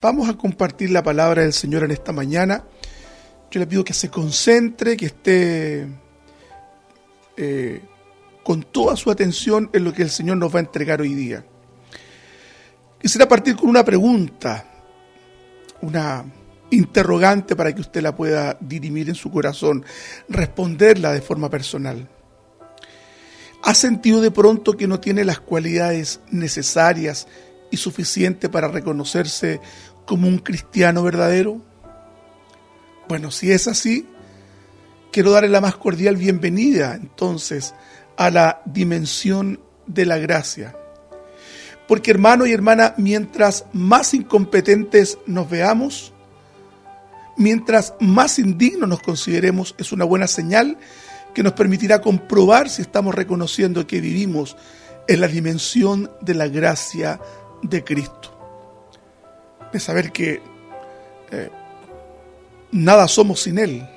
Vamos a compartir la palabra del Señor en esta mañana. Yo le pido que se concentre, que esté con toda su atención en lo que el Señor nos va a entregar hoy día. Quisiera partir con una pregunta, una interrogante para que usted la pueda dirimir en su corazón, responderla de forma personal. ¿Ha sentido de pronto que no tiene las cualidades necesarias y suficientes para reconocerse como un cristiano verdadero? Bueno, si es así, quiero darle la más cordial bienvenida entonces a la dimensión de la gracia. Porque hermano y hermana, mientras más incompetentes nos veamos, mientras más indignos nos consideremos, es una buena señal que nos permitirá comprobar si estamos reconociendo que vivimos en la dimensión de la gracia de Cristo. De saber que nada somos sin Él.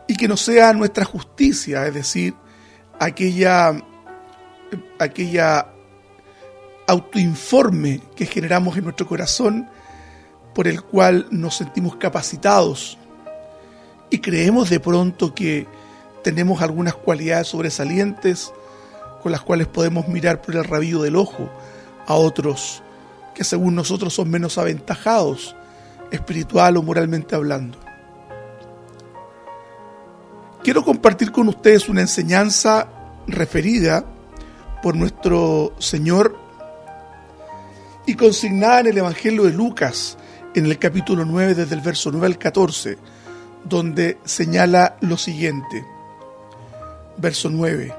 Y que no sea nuestra justicia, es decir, aquella autoinforme que generamos en nuestro corazón, por el cual nos sentimos capacitados y creemos de pronto que tenemos algunas cualidades sobresalientes con las cuales podemos mirar por el rabillo del ojo a otros que según nosotros son menos aventajados, espiritual o moralmente hablando. Quiero compartir con ustedes una enseñanza referida por nuestro Señor y consignada en el Evangelio de Lucas, en el capítulo 9, desde el verso 9 al 14, donde señala lo siguiente. Verso 9.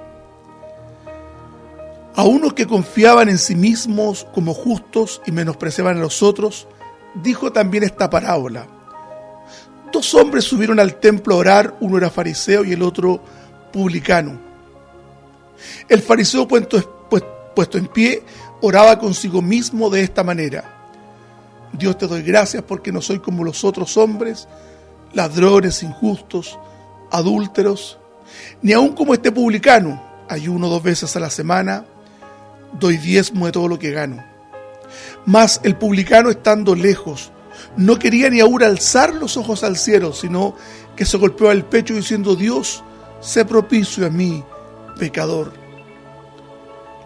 A unos que confiaban en sí mismos como justos y menospreciaban a los otros, dijo también esta parábola. 2 hombres subieron al templo a orar, uno era fariseo y el otro publicano. El fariseo, puesto en pie, oraba consigo mismo de esta manera. Dios, te doy gracias porque no soy como los otros hombres, ladrones, injustos, adúlteros, ni aun como este publicano. Ayuno 2 veces a la semana, doy diezmo de todo lo que gano. Mas el publicano, estando lejos, no quería ni aún alzar los ojos al cielo, sino que se golpeó el pecho diciendo: Dios, sé propicio a mí, pecador.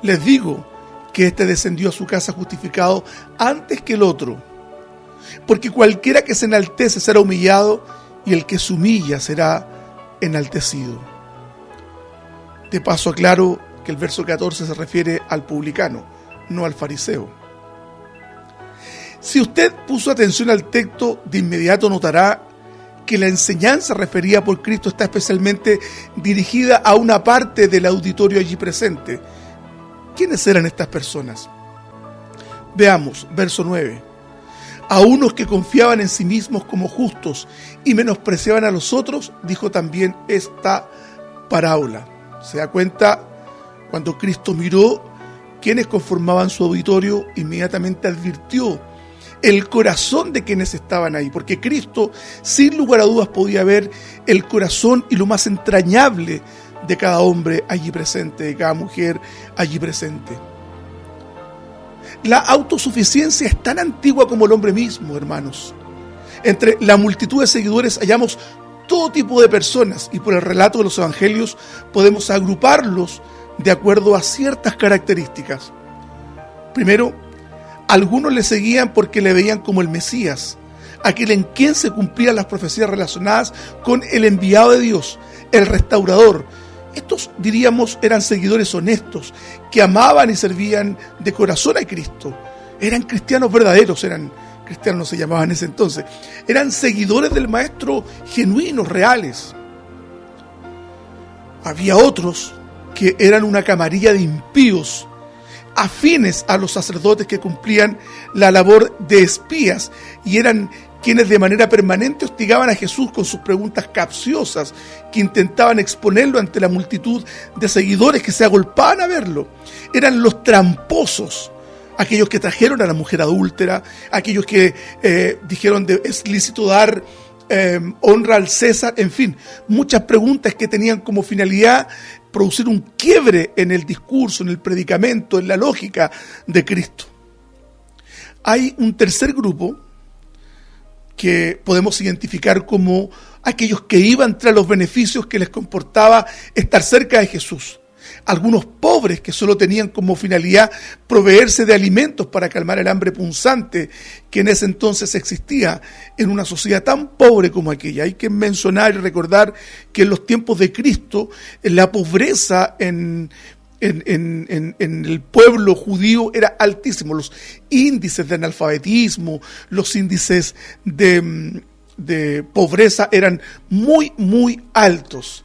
Les digo que este descendió a su casa justificado antes que el otro, porque cualquiera que se enaltece será humillado, y el que se humilla será enaltecido. De paso aclaro que el verso 14 se refiere al publicano, no al fariseo. Si usted puso atención al texto, de inmediato notará que la enseñanza referida por Cristo está especialmente dirigida a una parte del auditorio allí presente. ¿Quiénes eran estas personas? Veamos, verso 9. A unos que confiaban en sí mismos como justos y menospreciaban a los otros, dijo también esta parábola. ¿Se da cuenta? Cuando Cristo miró quienes conformaban su auditorio, inmediatamente advirtió el corazón de quienes estaban ahí, porque Cristo, sin lugar a dudas, podía ver el corazón y lo más entrañable de cada hombre allí presente, de cada mujer allí presente. La autosuficiencia es tan antigua como el hombre mismo, hermanos. Entre la multitud de seguidores hallamos todo tipo de personas, y por el relato de los evangelios podemos agruparlos de acuerdo a ciertas características. Primero, algunos le seguían porque le veían como el Mesías, aquel en quien se cumplían las profecías relacionadas con el enviado de Dios, el restaurador. Estos, diríamos, eran seguidores honestos, que amaban y servían de corazón a Cristo. Eran cristianos verdaderos, cristianos no se llamaban en ese entonces. Eran seguidores del Maestro genuinos, reales. Había otros que eran una camarilla de impíos, afines a los sacerdotes que cumplían la labor de espías, y eran quienes de manera permanente hostigaban a Jesús con sus preguntas capciosas, que intentaban exponerlo ante la multitud de seguidores que se agolpaban a verlo. Eran los tramposos, aquellos que trajeron a la mujer adúltera, aquellos que dijeron que es lícito dar honra al César, en fin, muchas preguntas que tenían como finalidad producir un quiebre en el discurso, en el predicamento, en la lógica de Cristo. hay un tercer grupo que podemos identificar como aquellos que iban tras los beneficios que les comportaba estar cerca de Jesús. Algunos pobres que solo tenían como finalidad proveerse de alimentos para calmar el hambre punzante que en ese entonces existía en una sociedad tan pobre como aquella. Hay que mencionar y recordar que en los tiempos de Cristo la pobreza en el pueblo judío era altísimo. Los índices de analfabetismo, los índices de pobreza eran muy, muy altos.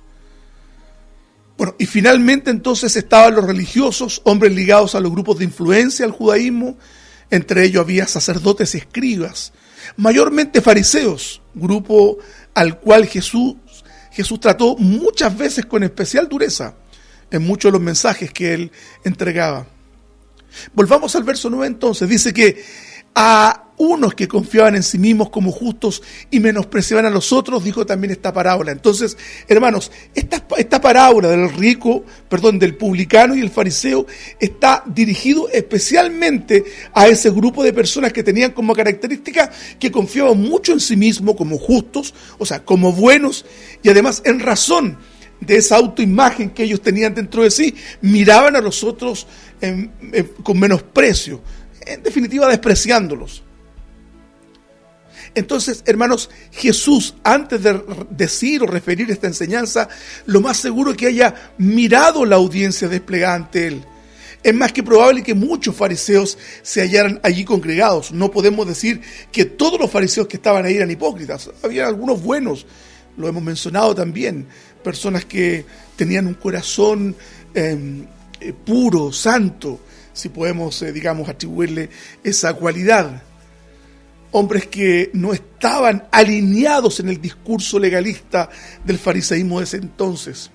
Bueno, y finalmente entonces estaban los religiosos, hombres ligados a los grupos de influencia al judaísmo. Entre ellos había sacerdotes y escribas, mayormente fariseos, grupo al cual Jesús trató muchas veces con especial dureza en muchos de los mensajes que él entregaba. Volvamos al verso 9 entonces. Dice que a unos que confiaban en sí mismos como justos y menospreciaban a los otros, dijo también esta parábola. Entonces, hermanos, esta parábola del publicano y el fariseo está dirigido especialmente a ese grupo de personas que tenían como característica que confiaban mucho en sí mismos como justos, o sea, como buenos, y además en razón de esa autoimagen que ellos tenían dentro de sí, miraban a los otros con menosprecio, en definitiva despreciándolos. Entonces, hermanos, Jesús, antes de decir o referir esta enseñanza, lo más seguro es que haya mirado la audiencia desplegada ante él. Es más que probable que muchos fariseos se hallaran allí congregados. No podemos decir que todos los fariseos que estaban ahí eran hipócritas. Había algunos buenos, lo hemos mencionado también, personas que tenían un corazón puro, santo, si podemos, atribuirle esa cualidad. Hombres que no estaban alineados en el discurso legalista del fariseísmo de ese entonces.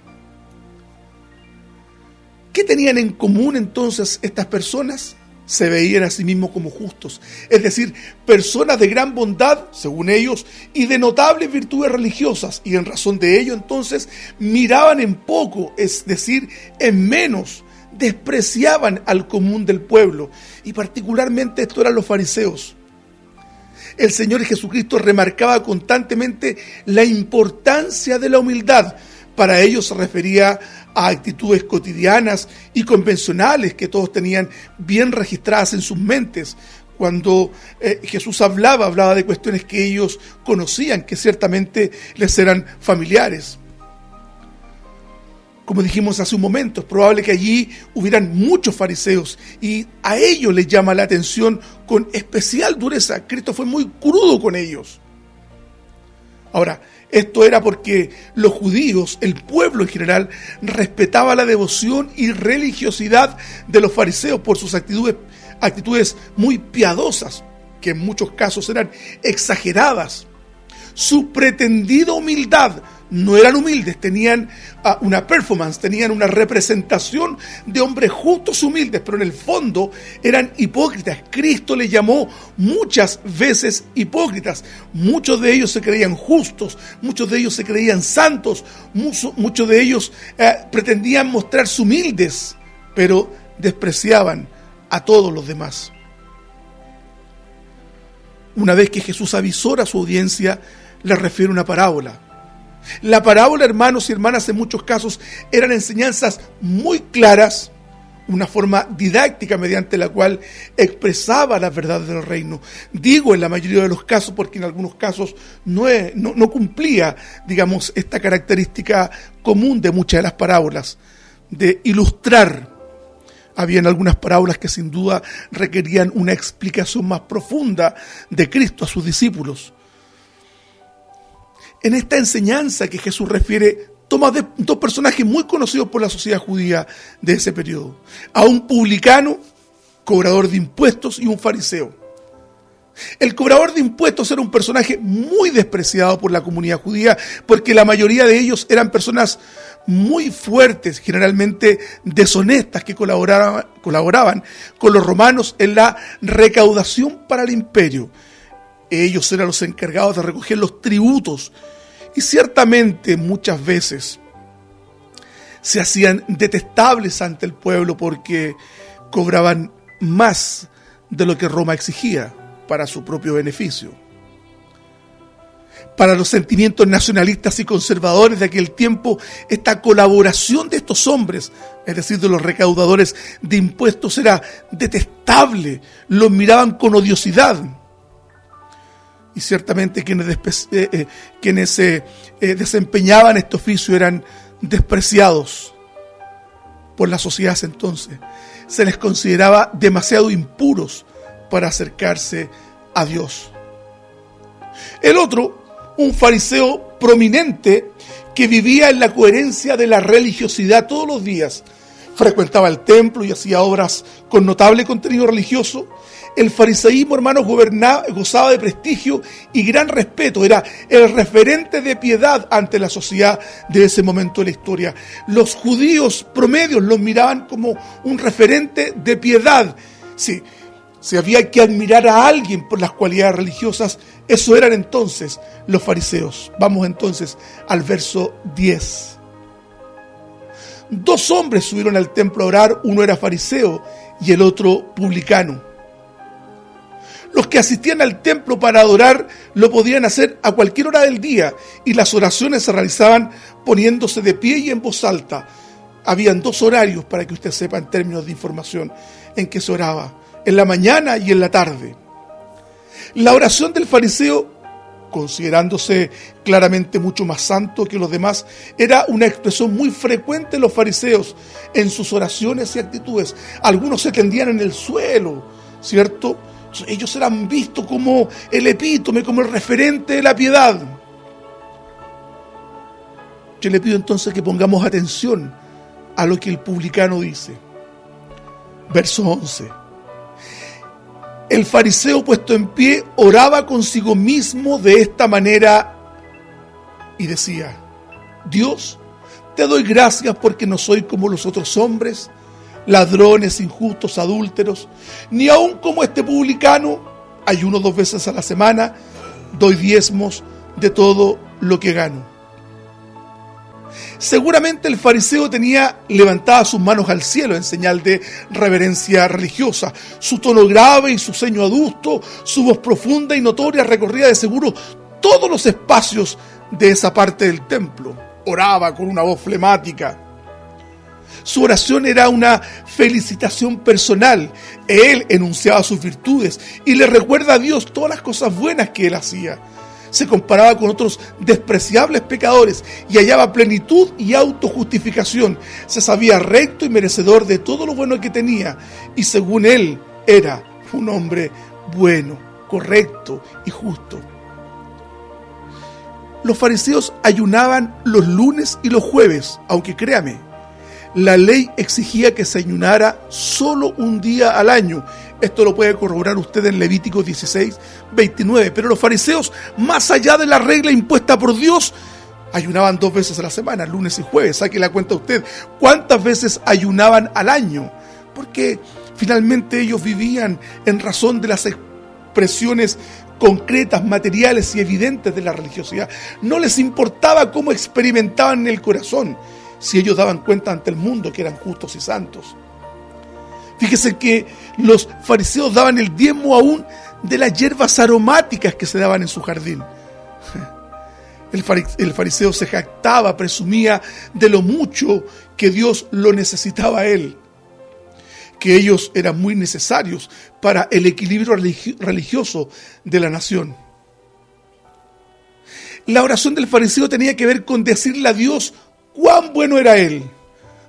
¿Qué tenían en común entonces estas personas? Se veían a sí mismos como justos, es decir, personas de gran bondad, según ellos, y de notables virtudes religiosas, y en razón de ello entonces miraban en poco, es decir, en menos, despreciaban al común del pueblo, y particularmente esto eran los fariseos. El Señor Jesucristo remarcaba constantemente la importancia de la humildad. Para ellos se refería a actitudes cotidianas y convencionales que todos tenían bien registradas en sus mentes. Cuando Jesús hablaba de cuestiones que ellos conocían, que ciertamente les eran familiares. Como dijimos hace un momento, es probable que allí hubieran muchos fariseos y a ellos les llama la atención con especial dureza. Cristo fue muy crudo con ellos. Ahora, esto era porque los judíos, el pueblo en general, respetaba la devoción y religiosidad de los fariseos por sus actitudes muy piadosas, que en muchos casos eran exageradas. Su pretendida humildad no eran humildes, tenían una performance, tenían una representación de hombres justos humildes, pero en el fondo eran hipócritas. Cristo les llamó muchas veces hipócritas. Muchos de ellos se creían justos, muchos de ellos se creían santos, muchos de ellos pretendían mostrarse humildes, pero despreciaban a todos los demás. Una vez que Jesús avisó a su audiencia, les refiere una parábola. La parábola, hermanos y hermanas, en muchos casos eran enseñanzas muy claras, una forma didáctica mediante la cual expresaba las verdades del reino. Digo en la mayoría de los casos porque en algunos casos no cumplía, esta característica común de muchas de las parábolas, de ilustrar. Habían algunas parábolas que sin duda requerían una explicación más profunda de Cristo a sus discípulos. En esta enseñanza que Jesús refiere, toma dos personajes muy conocidos por la sociedad judía de ese periodo. A un publicano, cobrador de impuestos, y un fariseo. El cobrador de impuestos era un personaje muy despreciado por la comunidad judía porque la mayoría de ellos eran personas muy fuertes, generalmente deshonestas, que colaboraban con los romanos en la recaudación para el imperio. Ellos eran los encargados de recoger los tributos y ciertamente muchas veces se hacían detestables ante el pueblo porque cobraban más de lo que Roma exigía para su propio beneficio. Para los sentimientos nacionalistas y conservadores de aquel tiempo, esta colaboración de estos hombres, es decir, de los recaudadores de impuestos, era detestable. Los miraban con odiosidad. Y ciertamente quienes se desempeñaban este oficio eran despreciados por la sociedad entonces. Se les consideraba demasiado impuros para acercarse a Dios. El otro, un fariseo prominente que vivía en la coherencia de la religiosidad todos los días, frecuentaba el templo y hacía obras con notable contenido religioso. El fariseísmo, hermanos, gozaba de prestigio y gran respeto. Era el referente de piedad ante la sociedad de ese momento de la historia. Los judíos promedios los miraban como un referente de piedad. Sí, si había que admirar a alguien por las cualidades religiosas, eso eran entonces los fariseos. Vamos entonces al verso 10. 2 hombres subieron al templo a orar, uno era fariseo y el otro publicano. Los que asistían al templo para adorar lo podían hacer a cualquier hora del día y las oraciones se realizaban poniéndose de pie y en voz alta. Habían 2 horarios, para que usted sepa en términos de información, en que se oraba, en la mañana y en la tarde. La oración del fariseo, considerándose claramente mucho más santo que los demás, era una expresión muy frecuente en los fariseos en sus oraciones y actitudes. Algunos se tendían en el suelo, ¿cierto? Ellos eran vistos como el epítome, como el referente de la piedad. Yo le pido entonces que pongamos atención a lo que el publicano dice. Verso 11. El fariseo, puesto en pie, oraba consigo mismo de esta manera y decía: Dios, te doy gracias porque no soy como los otros hombres, ladrones, injustos, adúlteros, ni aun como este publicano. Ayuno 2 veces a la semana, doy diezmos de todo lo que gano. Seguramente el fariseo tenía levantadas sus manos al cielo en señal de reverencia religiosa. Su tono grave y su ceño adusto, su voz profunda y notoria recorría de seguro todos los espacios de esa parte del templo. Oraba con una voz flemática. Su oración era una felicitación personal. Él enunciaba sus virtudes y le recuerda a Dios todas las cosas buenas que él hacía. Se comparaba con otros despreciables pecadores y hallaba plenitud y autojustificación. Se sabía recto y merecedor de todo lo bueno que tenía, y según él era un hombre bueno, correcto y justo. Los fariseos ayunaban los lunes y los jueves, aunque créame, la ley exigía que se ayunara solo un día al año. Esto lo puede corroborar usted en Levítico 16, 29. Pero los fariseos, más allá de la regla impuesta por Dios, ayunaban 2 veces a la semana, lunes y jueves. Saque la cuenta usted, ¿cuántas veces ayunaban al año? Porque finalmente ellos vivían en razón de las expresiones concretas, materiales y evidentes de la religiosidad. No les importaba cómo experimentaban en el corazón, si ellos daban cuenta ante el mundo que eran justos y santos. Fíjese que los fariseos daban el diezmo aún de las hierbas aromáticas que se daban en su jardín. El fariseo se jactaba, presumía de lo mucho que Dios lo necesitaba a él, que ellos eran muy necesarios para el equilibrio religioso de la nación. La oración del fariseo tenía que ver con decirle a Dios cuán bueno era él,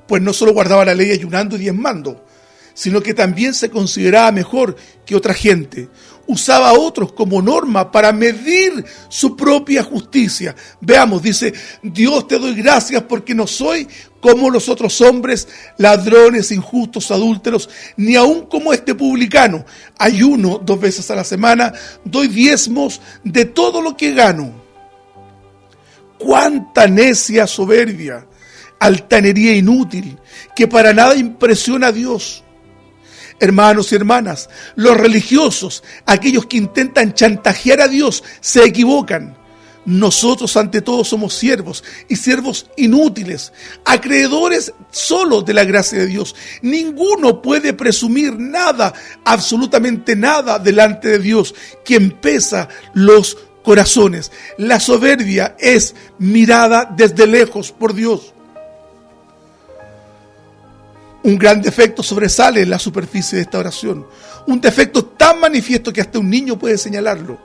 pues no solo guardaba la ley ayunando y diezmando, sino que también se consideraba mejor que otra gente. Usaba a otros como norma para medir su propia justicia. Veamos, dice: Dios, te doy gracias porque no soy como los otros hombres, ladrones, injustos, adúlteros, ni aun como este publicano. Ayuno 2 veces a la semana, doy diezmos de todo lo que gano. Cuánta necia soberbia, altanería inútil, que para nada impresiona a Dios. Hermanos y hermanas, los religiosos, aquellos que intentan chantajear a Dios, se equivocan, Nosotros ante todo somos siervos y siervos inútiles, acreedores solo de la gracia de Dios. Ninguno puede presumir nada, absolutamente nada delante de Dios, quien pesa los corazones. La soberbia es mirada desde lejos por Dios. Un gran defecto sobresale en la superficie de esta oración. Un defecto tan manifiesto que hasta un niño puede señalarlo.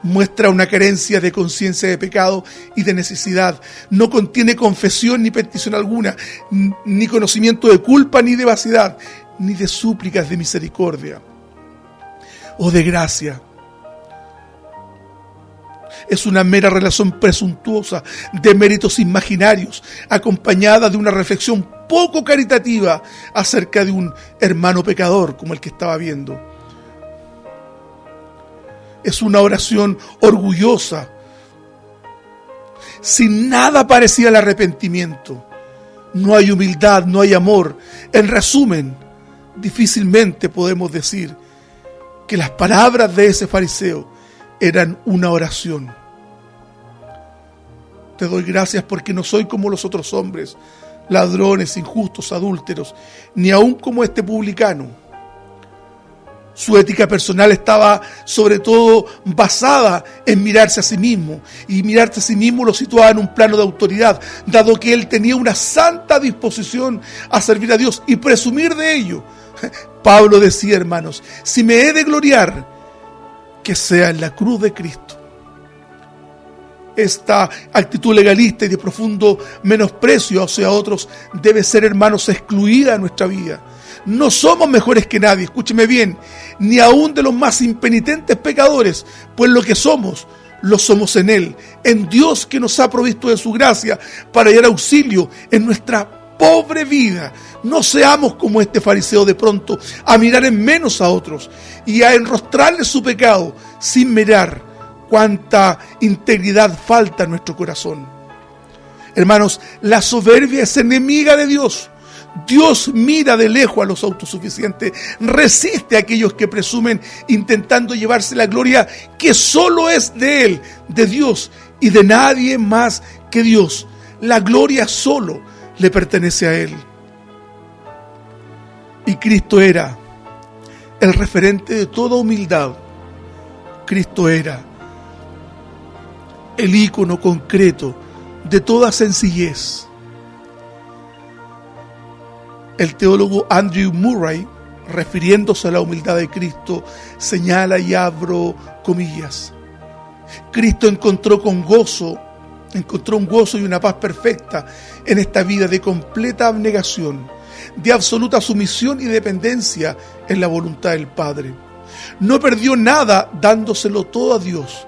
Muestra una carencia de conciencia de pecado y de necesidad. No contiene confesión ni petición alguna, ni conocimiento de culpa ni de vacidad, ni de súplicas de misericordia o de gracia. Es una mera relación presuntuosa de méritos imaginarios, acompañada de una reflexión poco caritativa acerca de un hermano pecador como el que estaba viendo. Es una oración orgullosa, sin nada parecido al arrepentimiento. No hay humildad, no hay amor. En resumen, difícilmente podemos decir que las palabras de ese fariseo eran una oración. Te doy gracias porque no soy como los otros hombres, ladrones, injustos, adúlteros, ni aun como este publicano. Su ética personal estaba sobre todo basada en mirarse a sí mismo, y mirarse a sí mismo lo situaba en un plano de autoridad, dado que él tenía una santa disposición a servir a Dios y presumir de ello. Pablo decía, hermanos, si me he de gloriar, que sea en la cruz de Cristo. Esta actitud legalista y de profundo menosprecio hacia otros debe ser, hermanos, excluida de nuestra vida. No somos mejores que nadie, escúcheme bien, ni aún de los más impenitentes pecadores, pues lo que somos, lo somos en Él, en Dios que nos ha provisto de su gracia para hallar auxilio en nuestra pobre vida. No seamos como este fariseo de pronto, a mirar en menos a otros y a enrostrarles su pecado sin mirar cuánta integridad falta en nuestro corazón. Hermanos, la soberbia es enemiga de Dios. Dios mira de lejos a los autosuficientes, resiste a aquellos que presumen intentando llevarse la gloria que solo es de Él, de Dios y de nadie más que Dios. La gloria solo le pertenece a Él. Y Cristo era el referente de toda humildad. Cristo era el ícono concreto de toda sencillez. El teólogo Andrew Murray, refiriéndose a la humildad de Cristo, señala, y abro comillas: Cristo encontró un gozo y una paz perfecta en esta vida de completa abnegación, de absoluta sumisión y dependencia en la voluntad del Padre. No perdió nada dándoselo todo a Dios.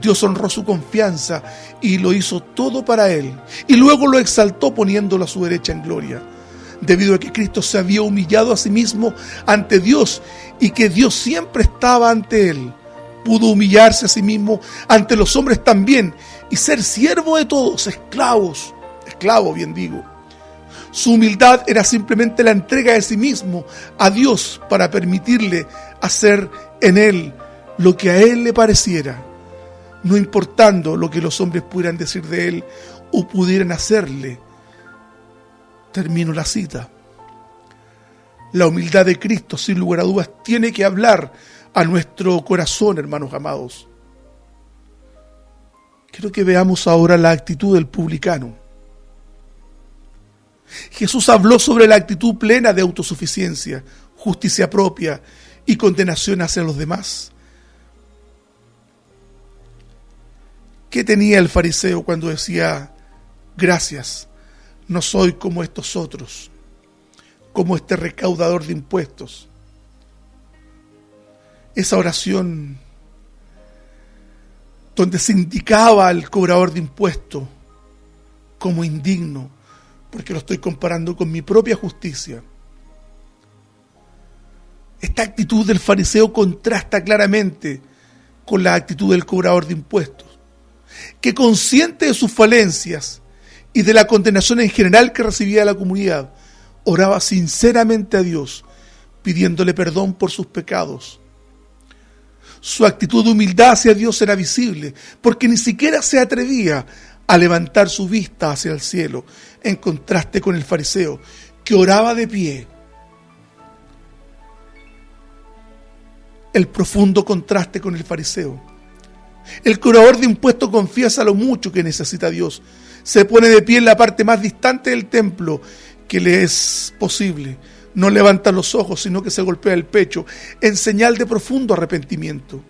Dios honró su confianza y lo hizo todo para Él, y luego lo exaltó poniéndolo a su derecha en gloria. Debido a que Cristo se había humillado a sí mismo ante Dios y que Dios siempre estaba ante Él, pudo humillarse a sí mismo ante los hombres también y ser siervo de todos, esclavo bien digo. Su humildad era simplemente la entrega de sí mismo a Dios para permitirle hacer en Él lo que a Él le pareciera, no importando lo que los hombres pudieran decir de Él o pudieran hacerle. Termino la cita. La humildad de Cristo, sin lugar a dudas, tiene que hablar a nuestro corazón, hermanos amados. Quiero que veamos ahora la actitud del publicano. Jesús habló sobre la actitud plena de autosuficiencia, justicia propia y condenación hacia los demás. ¿Qué tenía el fariseo cuando decía: gracias, no soy como estos otros, como este recaudador de impuestos? Esa oración donde se indicaba al cobrador de impuestos como indigno, porque lo estoy comparando con mi propia justicia. Esta actitud del fariseo contrasta claramente con la actitud del cobrador de impuestos, que, consciente de sus falencias y de la condenación en general que recibía la comunidad, oraba sinceramente a Dios, pidiéndole perdón por sus pecados. Su actitud de humildad hacia Dios era visible, porque ni siquiera se atrevía a levantar su vista hacia el cielo, en contraste con el fariseo, que oraba de pie. El profundo contraste con el fariseo. El cobrador de impuestos confiesa lo mucho que necesita a Dios. Se pone de pie en la parte más distante del templo que le es posible. No levanta los ojos, sino que se golpea el pecho, en señal de profundo arrepentimiento.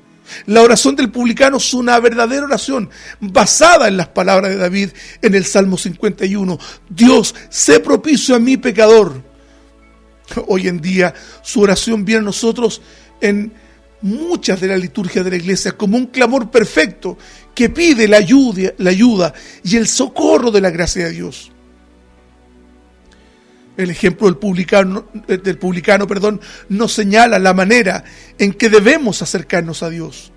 La oración del publicano es una verdadera oración, basada en las palabras de David en el Salmo 51. Dios, sé propicio a mi pecador. Hoy en día, su oración viene a nosotros en muchas de las liturgias de la iglesia como un clamor perfecto que pide la ayuda y el socorro de la gracia de Dios. El ejemplo del publicano, nos señala la manera en que debemos acercarnos a Dios.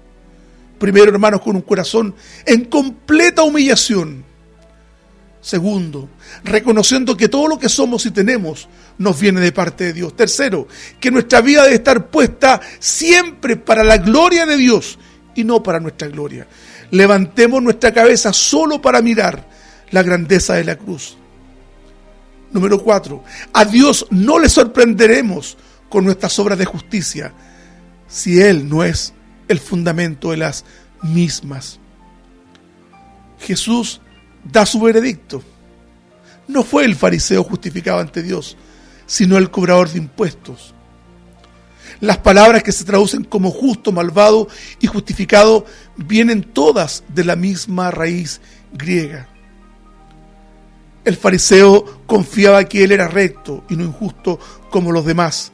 Primero, hermanos, con un corazón en completa humillación. Segundo, reconociendo que todo lo que somos y tenemos nos viene de parte de Dios. Tercero, que nuestra vida debe estar puesta siempre para la gloria de Dios y no para nuestra gloria. Levantemos nuestra cabeza solo para mirar la grandeza de la cruz. Número 4, a Dios no le sorprenderemos con nuestras obras de justicia si Él no es el fundamento de las mismas. Jesús da su veredicto. No fue el fariseo justificado ante Dios, sino el cobrador de impuestos. Las palabras que se traducen como justo, malvado y justificado vienen todas de la misma raíz griega. El fariseo confiaba que él era recto y no injusto como los demás.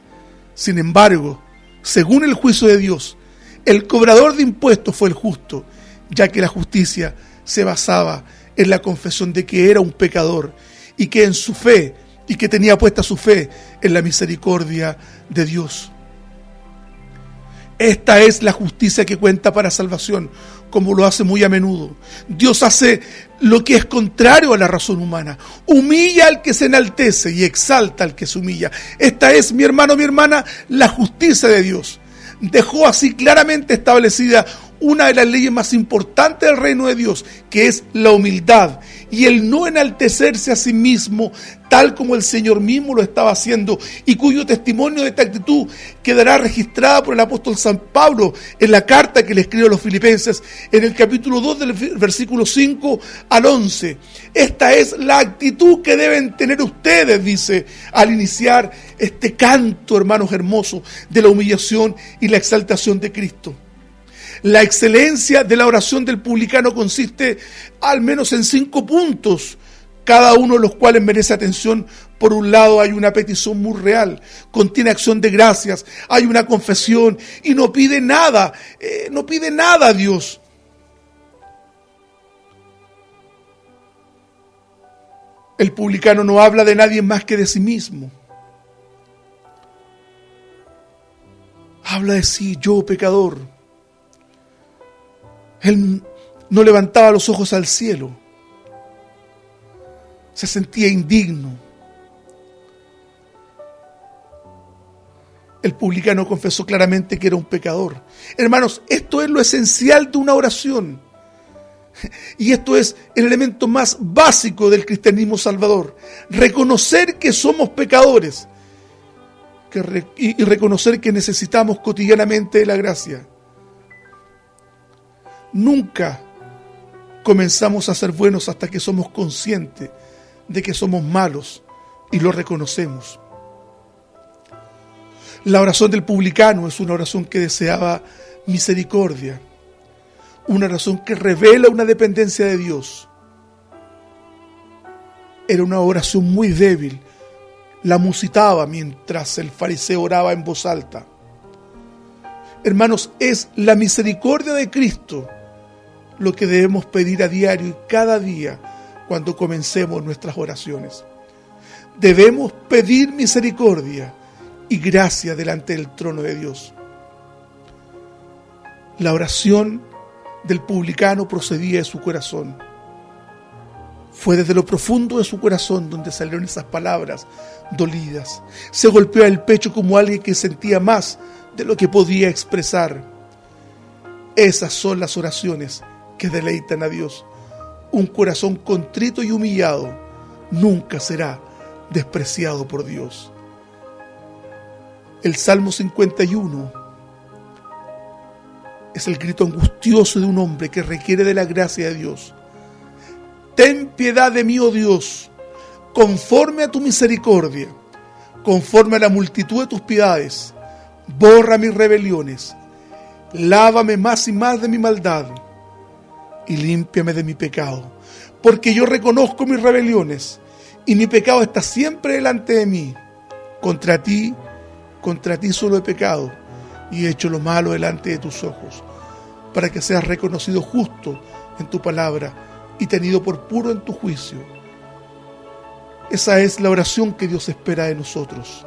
Sin embargo, según el juicio de Dios, el cobrador de impuestos fue el justo, ya que la justicia se basaba en la confesión de que era un pecador y que tenía puesta su fe en la misericordia de Dios. Esta es la justicia que cuenta para salvación, como lo hace muy a menudo. Dios hace lo que es contrario a la razón humana. Humilla al que se enaltece y exalta al que se humilla. Esta es, mi hermano, mi hermana, la justicia de Dios. Dejó así claramente establecida una de las leyes más importantes del reino de Dios, que es la humildad y el no enaltecerse a sí mismo, tal como el Señor mismo lo estaba haciendo, y cuyo testimonio de esta actitud quedará registrada por el apóstol San Pablo en la carta que le escribe a los Filipenses, en el capítulo 2 del versículo 5 al 11. Esta es la actitud que deben tener ustedes, dice, al iniciar este canto, hermanos hermosos, de la humillación y la exaltación de Cristo. La excelencia de la oración del publicano consiste al menos en 5 puntos, cada uno de los cuales merece atención. Por un lado, hay una petición muy real, contiene acción de gracias, hay una confesión y no pide nada a Dios. El publicano no habla de nadie más que de sí mismo. Habla de sí, yo pecador. Él no levantaba los ojos al cielo. Se sentía indigno. El publicano confesó claramente que era un pecador. Hermanos, esto es lo esencial de una oración. Y esto es el elemento más básico del cristianismo salvador. Reconocer que somos pecadores y reconocer que necesitamos cotidianamente de la gracia. Nunca comenzamos a ser buenos hasta que somos conscientes de que somos malos y lo reconocemos. La oración del publicano es una oración que deseaba misericordia, una oración que revela una dependencia de Dios. Era una oración muy débil, la musitaba mientras el fariseo oraba en voz alta. Hermanos, es la misericordia de Cristo lo que debemos pedir a diario y cada día cuando comencemos nuestras oraciones. Debemos pedir misericordia y gracia delante del trono de Dios. La oración del publicano procedía de su corazón. Fue desde lo profundo de su corazón donde salieron esas palabras dolidas. Se golpeó el pecho como alguien que sentía más de lo que podía expresar. Esas son las oraciones que deleitan a Dios. Un corazón contrito y humillado nunca será despreciado por Dios. El Salmo 51 es el grito angustioso de un hombre que requiere de la gracia de Dios. Ten piedad de mí, oh Dios, conforme a tu misericordia, conforme a la multitud de tus piedades. Borra mis rebeliones, lávame más y más de mi maldad y límpiame de mi pecado, porque yo reconozco mis rebeliones y mi pecado está siempre delante de mí. Contra ti solo he pecado y he hecho lo malo delante de tus ojos, para que seas reconocido justo en tu palabra y tenido por puro en tu juicio. Esa es la oración que Dios espera de nosotros: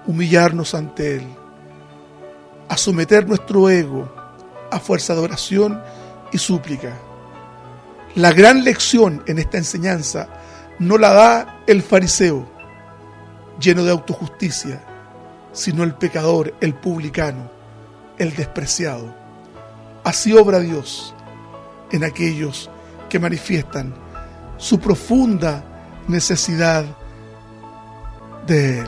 humillarnos ante Él, a someter nuestro ego a fuerza de oración y súplica. La gran lección en esta enseñanza no la da el fariseo, lleno de autojusticia, sino el pecador, el publicano, el despreciado. Así obra Dios en aquellos que manifiestan su profunda necesidad de Él.